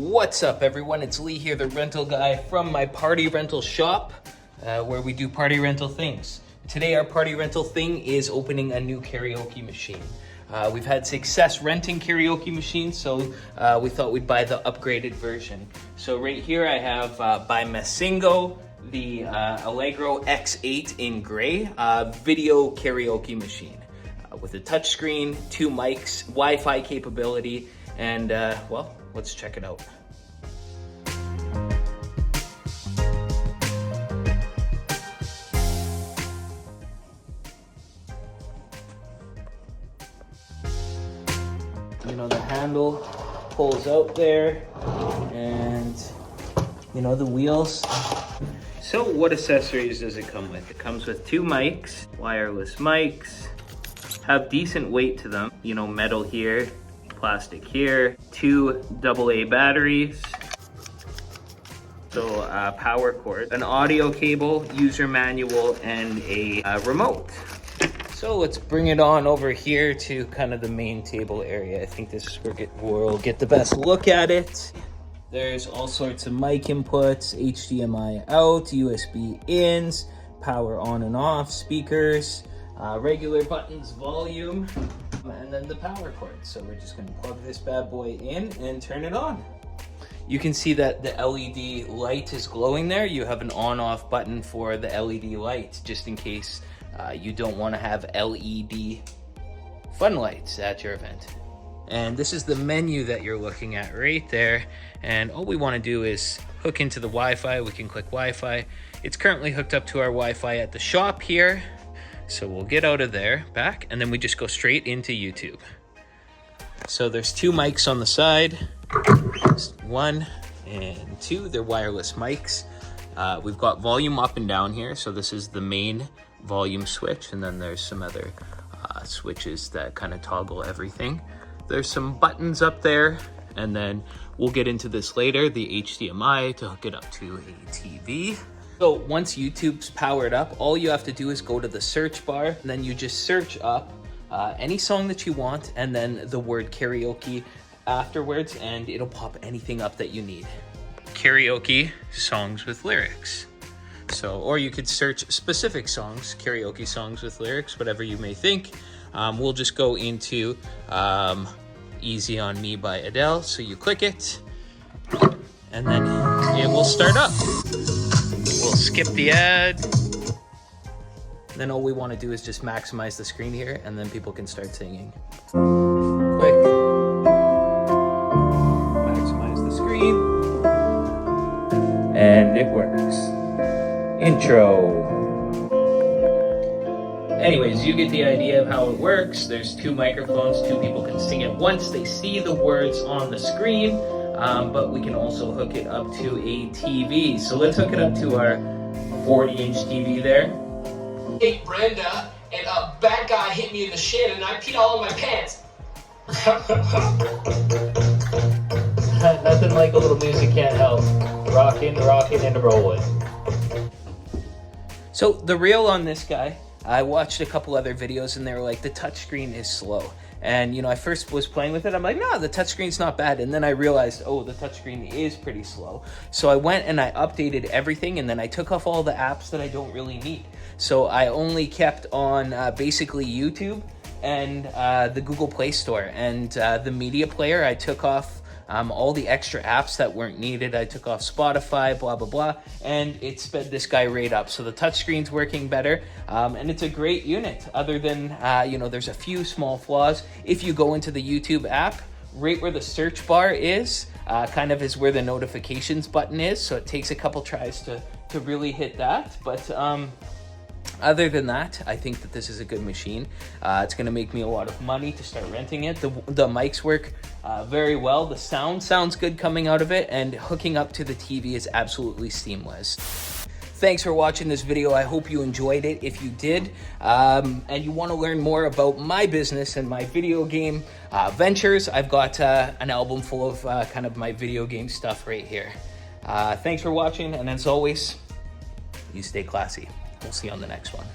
What's up, everyone? It's Lee here, the rental guy from my party rental shop, where we do party rental things. Today, our party rental thing is opening a new karaoke machine. We've had success renting karaoke machines, so we thought we'd buy the upgraded version. So right here, I have by Massingo, the Allegro X8 in gray, video karaoke machine with a touchscreen, 2 mics, Wi-Fi capability, and well, let's check it out. You know, the handle pulls out there, and you know, the wheels. So what accessories does it come with? It comes with 2 mics, wireless mics, have decent weight to them. You know, metal here, plastic here, 2 AA batteries, so power cord, an audio cable, user manual, and a remote. So let's bring it on over here to kind of the main table area. I think this is where we'll get the best look at it. There's all sorts of mic inputs, HDMI out, USB ins, power on and off, speakers, regular buttons, volume, and then the power cord. So we're just gonna plug this bad boy in and turn it on. You can see that the LED light is glowing there. You have an on-off button for the LED light, just in case you don't want to have LED fun lights at your event. And this is the menu that you're looking at right there. And all we want to do is hook into the Wi-Fi. We can click Wi-Fi. It's currently hooked up to our Wi-Fi at the shop here. So we'll get out of there, back, and then we just go straight into YouTube. So there's 2 mics on the side. 1 and 2, they're wireless mics. We've got volume up and down here. So this is the main volume switch, and then there's some other switches that kind of toggle everything. There's some buttons up there, and then we'll get into this later, the HDMI to hook it up to a TV. So once YouTube's powered up, all you have to do is go to the search bar, and then you just search up any song that you want, and then the word karaoke afterwards, and it'll pop anything up that you need. Karaoke songs with lyrics. So, or you could search specific songs, karaoke songs with lyrics, whatever you may think. We'll just go into Easy on Me by Adele. So you click it, and then it will start up. We'll skip the ad. Then all we want to do is just maximize the screen here, and then people can start singing. Click. Maximize the screen. And it works. Intro. Anyways, you get the idea of how it works. There's 2 microphones, 2 people can sing at once. They see the words on the screen, but we can also hook it up to a TV. So let's hook it up to our 40-inch TV there. Hey Brenda, and a bad guy hit me in the shin and I peed all in my pants. Nothing like a little music can't help. Rockin', and rollin'. So the reel on this guy, I watched a couple other videos and they were like, the touchscreen is slow. And you know, I first was playing with it, I'm like, no, the touchscreen's not bad. And then I realized, oh, the touchscreen is pretty slow. So I went and I updated everything, and then I took off all the apps that I don't really need. So I only kept on basically YouTube and the Google Play Store, and the media player. I took off all the extra apps that weren't needed. I took off Spotify, blah, blah, blah, and it sped this guy right up. So the touchscreen's working better, and it's a great unit. Other than, you know, there's a few small flaws. If you go into the YouTube app, right where the search bar is, kind of is where the notifications button is. So it takes a couple tries to really hit that. But other than that, I think that this is a good machine. It's going to make me a lot of money to start renting it. The mics work very well. The sound sounds good coming out of it, and hooking up to the TV is absolutely seamless. Thanks for watching this video. I hope you enjoyed it. If you did, and you want to learn more about my business and my video game ventures, I've got an album full of kind of my video game stuff right here. Thanks for watching, and as always, you stay classy. We'll see you on the next one.